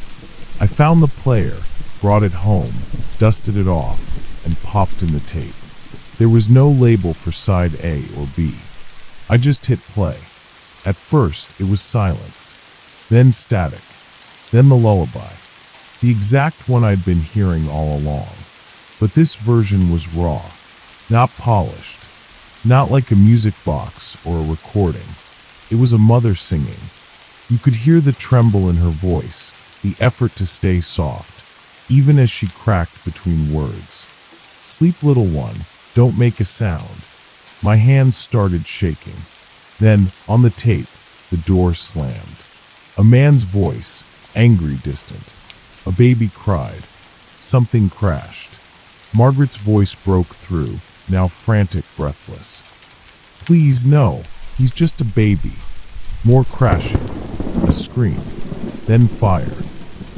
Speaker 1: I found the player, brought it home, dusted it off, and popped in the tape. There was no label for side A or B. I just hit play. At first, it was silence, then static, then the lullaby, the exact one I'd been hearing all along. But this version was raw, not polished, not like a music box or a recording. It was a mother singing. You could hear the tremble in her voice, the effort to stay soft, even as she cracked between words. Sleep, little one, don't make a sound. My hands started shaking. Then, on the tape, the door slammed. A man's voice, angry, distant. A baby cried. Something crashed. Margaret's voice broke through, now frantic, breathless. Please, no, he's just a baby. More crashing. A scream. Then fire.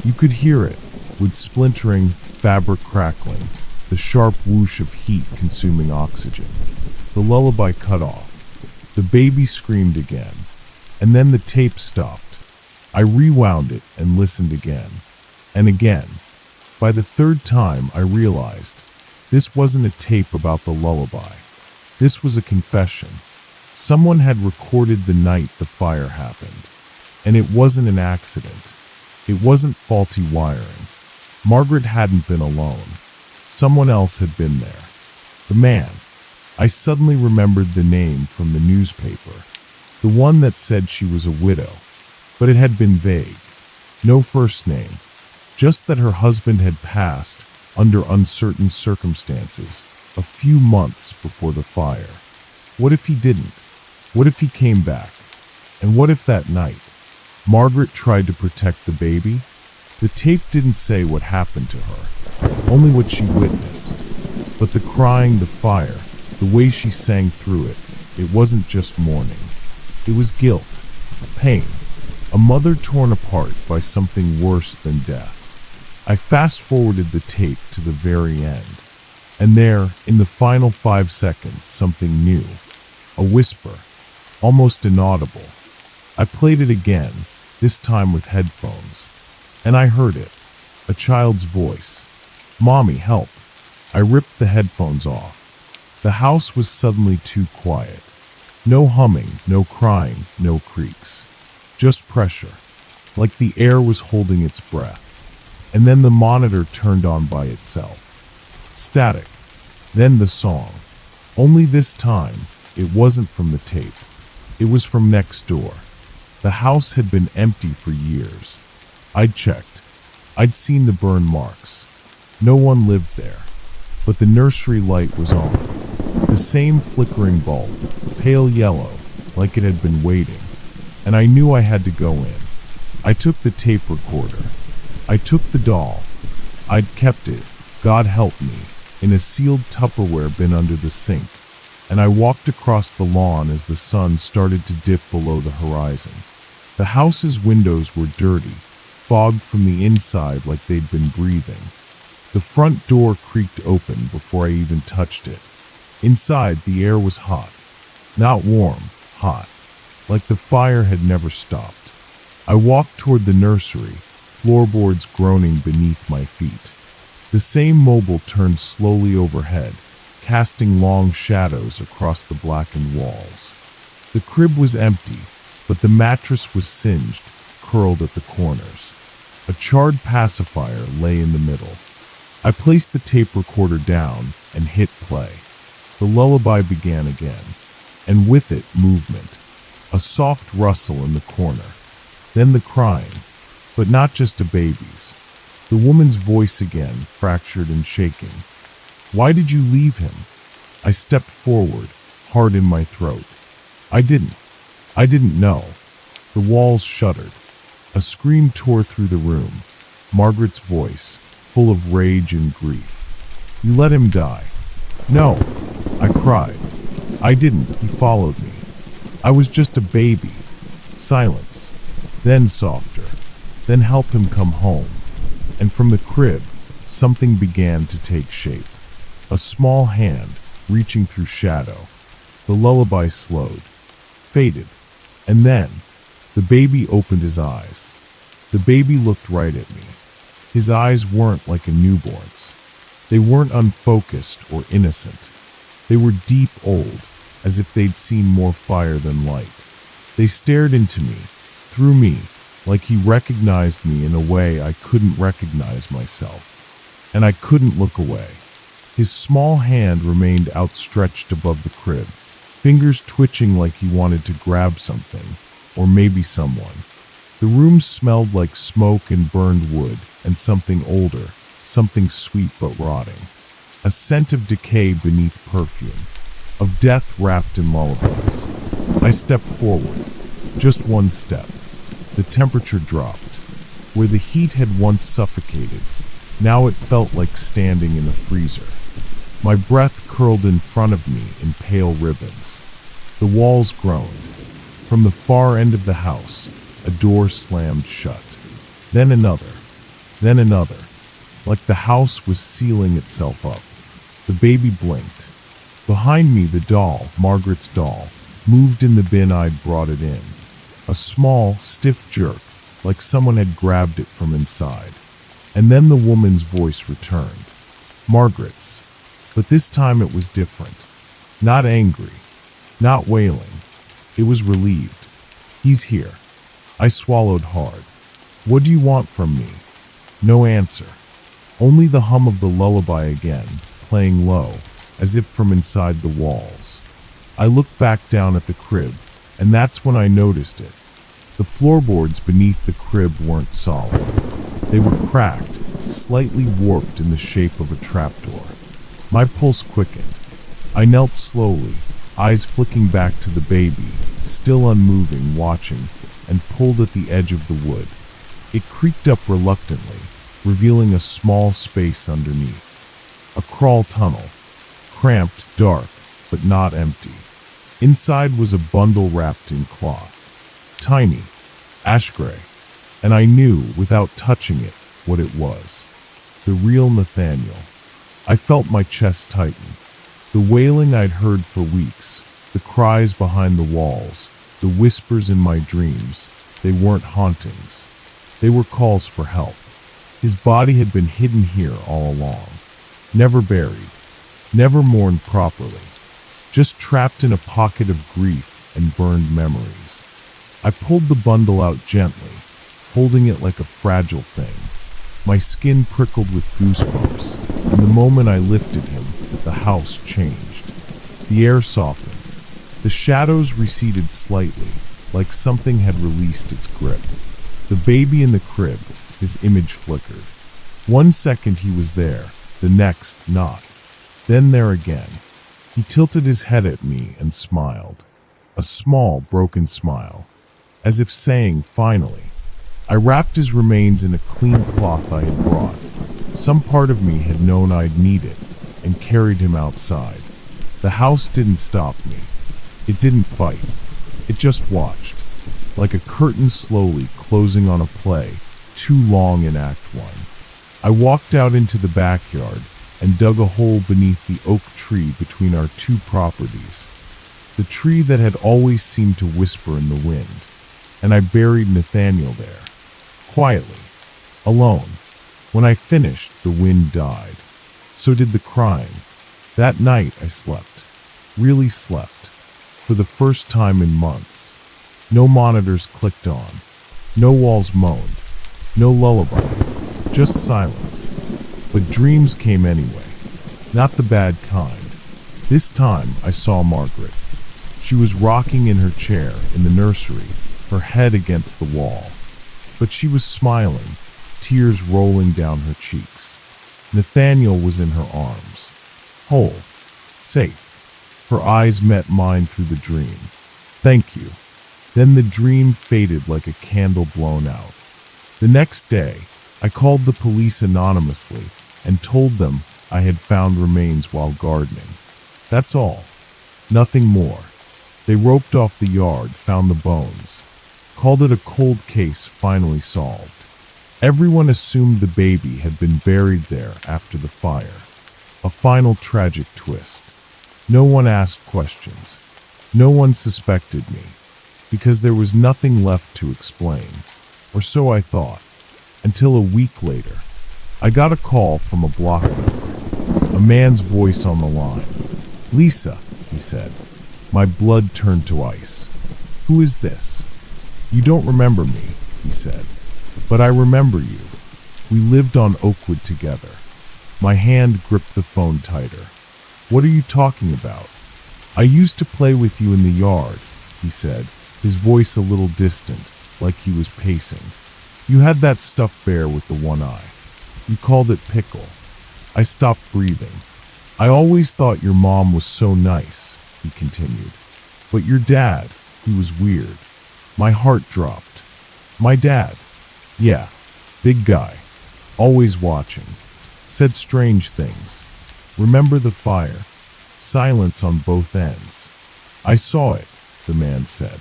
Speaker 1: You could hear it, with splintering, fabric crackling, the sharp whoosh of heat consuming oxygen. The lullaby cut off. The baby screamed again, and then the tape stopped. I rewound it and listened again, and again. By the third time, I realized this wasn't a tape about the lullaby. This was a confession. Someone had recorded the night the fire happened, and it wasn't an accident. It wasn't faulty wiring. Margaret hadn't been alone. Someone else had been there. The man. I suddenly remembered the name from the newspaper, the one that said she was a widow, but it had been vague. No first name, just that her husband had passed under uncertain circumstances a few months before the fire. What if he didn't? What if he came back? And what if that night Margaret tried to protect the baby? The tape didn't say what happened to her, only what she witnessed. But the crying, the fire, the way she sang through it, it wasn't just mourning. It was guilt, pain, a mother torn apart by something worse than death. I fast-forwarded the tape to the very end, and there, in the final 5 seconds, something new. A whisper, almost inaudible. I played it again, this time with headphones, and I heard it, a child's voice. Mommy, help. I ripped the headphones off. The house was suddenly too quiet. No humming, no crying, no creaks. Just pressure, like the air was holding its breath. And then the monitor turned on by itself. Static. Then the song. Only this time, it wasn't from the tape. It was from next door. The house had been empty for years. I'd checked. I'd seen the burn marks. No one lived there. But the nursery light was on. The same flickering bulb, pale yellow, like it had been waiting. And I knew I had to go in. I took the tape recorder. I took the doll. I'd kept it, God help me, in a sealed Tupperware bin under the sink. And I walked across the lawn as the sun started to dip below the horizon. The house's windows were dirty, fogged from the inside like they'd been breathing. The front door creaked open before I even touched it. Inside, the air was hot. Not warm, hot. Like the fire had never stopped. I walked toward the nursery, floorboards groaning beneath my feet. The same mobile turned slowly overhead, casting long shadows across the blackened walls. The crib was empty, but the mattress was singed, curled at the corners. A charred pacifier lay in the middle. I placed the tape recorder down and hit play. The lullaby began again, and with it, movement. A soft rustle in the corner. Then the crying, but not just a baby's. The woman's voice again, fractured and shaking. Why did you leave him? I stepped forward, heart in my throat. I didn't know. The walls shuddered. A scream tore through the room. Margaret's voice, full of rage and grief. You let him die. No, I cried. I didn't. He followed me. I was just a baby. Silence. Then softer. Then help him come home. And from the crib, something began to take shape. A small hand reaching through shadow. The lullaby slowed, faded, and then the baby opened his eyes. The baby looked right at me. His eyes weren't like a newborn's. They weren't unfocused or innocent. They were deep old, as if they'd seen more fire than light. They stared into me, through me, like he recognized me in a way I couldn't recognize myself. And I couldn't look away. His small hand remained outstretched above the crib, fingers twitching like he wanted to grab something, or maybe someone. The room smelled like smoke and burned wood, and something older, something sweet but rotting. A scent of decay beneath perfume, of death wrapped in lullabies. I stepped forward, just one step. The temperature dropped. Where the heat had once suffocated, now it felt like standing in a freezer. My breath curled in front of me in pale ribbons. The walls groaned. From the far end of the house, a door slammed shut. Then another, like the house was sealing itself up. The baby blinked. Behind me, the doll, Margaret's doll, moved in the bin I'd brought it in. A small, stiff jerk, like someone had grabbed it from inside. And then the woman's voice returned. Margaret's. But this time it was different. Not angry. Not wailing. It was relieved. He's here. I swallowed hard. What do you want from me? No answer. Only the hum of the lullaby again, playing low, as if from inside the walls. I looked back down at the crib, and that's when I noticed it. The floorboards beneath the crib weren't solid. They were cracked, slightly warped in the shape of a trapdoor. My pulse quickened. I knelt slowly, eyes flicking back to the baby, still unmoving, watching, and pulled at the edge of the wood. It creaked up reluctantly, revealing a small space underneath. A crawl tunnel, cramped, dark, but not empty. Inside was a bundle wrapped in cloth. Tiny, ash gray, and I knew, without touching it, what it was. The real Nathaniel. I felt my chest tighten. The wailing I'd heard for weeks, the cries behind the walls, the whispers in my dreams, they weren't hauntings. They were calls for help. His body had been hidden here all along. Never buried. Never mourned properly. Just trapped in a pocket of grief and burned memories. I pulled the bundle out gently, holding it like a fragile thing. My skin prickled with goosebumps, and the moment I lifted him, the house changed. The air softened. The shadows receded slightly, like something had released its grip. The baby in the crib, his image flickered. 1 second he was there, the next not. Then there again. He tilted his head at me and smiled. A small, broken smile, as if saying, finally. I wrapped his remains in a clean cloth I had brought. Some part of me had known I'd need it, and carried him outside. The house didn't stop me. It didn't fight. It just watched, like a curtain slowly closing on a play, too long in Act 1. I walked out into the backyard and dug a hole beneath the oak tree between our two properties. The tree that had always seemed to whisper in the wind. And I buried Nathaniel there. Quietly. Alone. When I finished, the wind died. So did the crying. That night I slept. Really slept. For the first time in months. No monitors clicked on. No walls moaned. No lullaby. Just silence. But dreams came anyway. Not the bad kind. This time I saw Margaret. She was rocking in her chair in the nursery, her head against the wall. But she was smiling, tears rolling down her cheeks. Nathaniel was in her arms. Whole. Safe. Her eyes met mine through the dream. Thank you. Then the dream faded like a candle blown out. The next day, I called the police anonymously and told them I had found remains while gardening. That's all. Nothing more. They roped off the yard, found the bones. called it a cold case finally solved. Everyone assumed the baby had been buried there after the fire. A final tragic twist. No one asked questions. No one suspected me, because there was nothing left to explain, or so I thought, until a week later. I got a call from a block number, a man's voice on the line. "Lisa," he said. My blood turned to ice. "Who is this?" "You don't remember me," he said, "but I remember you. We lived on Oakwood together." My hand gripped the phone tighter. "What are you talking about?" "I used to play with you in the yard," he said, his voice a little distant, like he was pacing. "You had that stuffed bear with the one eye. You called it Pickle." I stopped breathing. "I always thought your mom was so nice," he continued. "But your dad, he was weird." My heart dropped. "My dad? Yeah, big guy, always watching. Said strange things. Remember the fire? Silence on both ends." "I saw it," the man said.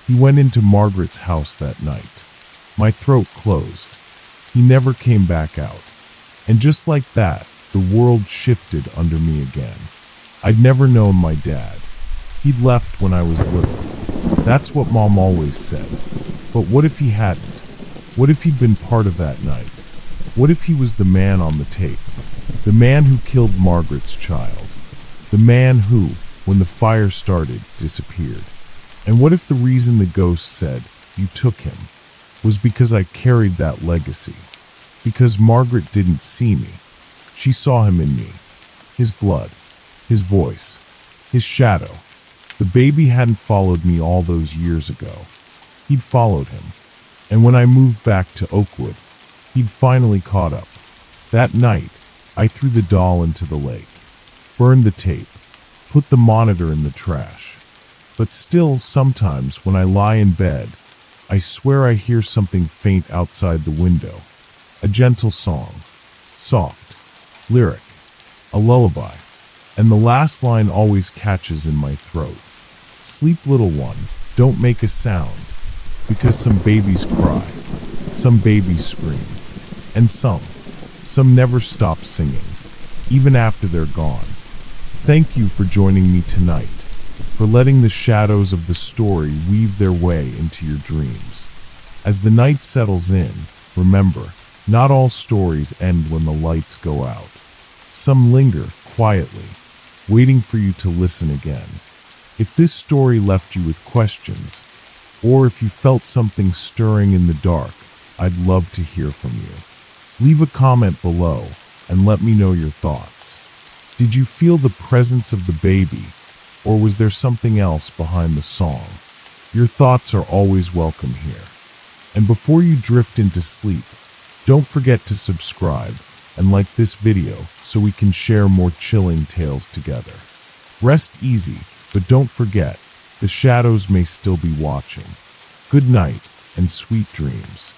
Speaker 1: "He went into Margaret's house that night." My throat closed. He never came back out. And just like that, the world shifted under me again. I'd never known my dad. He'd left when I was little. That's what Mom always said. But what if he hadn't? What if he'd been part of that night? What if he was the man on the tape? The man who killed Margaret's child. The man who, when the fire started, disappeared. And what if the reason the ghost said, "You took him," was because I carried that legacy? Because Margaret didn't see me. She saw him in me. His blood, his voice, his shadow. The baby hadn't followed me all those years ago. He'd followed him. And when I moved back to Oakwood, he'd finally caught up. That night, I threw the doll into the lake, burned the tape, put the monitor in the trash. But still, sometimes when I lie in bed, I swear I hear something faint outside the window. A gentle song, soft, lyric, a lullaby. And the last line always catches in my throat. "Sleep, little one, don't make a sound," because some babies cry, some babies scream, and some never stop singing, even after they're gone. Thank you for joining me tonight, for letting the shadows of the story weave their way into your dreams. As the night settles in, remember, not all stories end when the lights go out. Some linger quietly, waiting for you to listen again. If this story left you with questions, or if you felt something stirring in the dark, I'd love to hear from you. Leave a comment below and let me know your thoughts. Did you feel the presence of the baby, or was there something else behind the song? Your thoughts are always welcome here. And before you drift into sleep, don't forget to subscribe and like this video so we can share more chilling tales together. Rest easy, but don't forget, the shadows may still be watching. Good night and sweet dreams.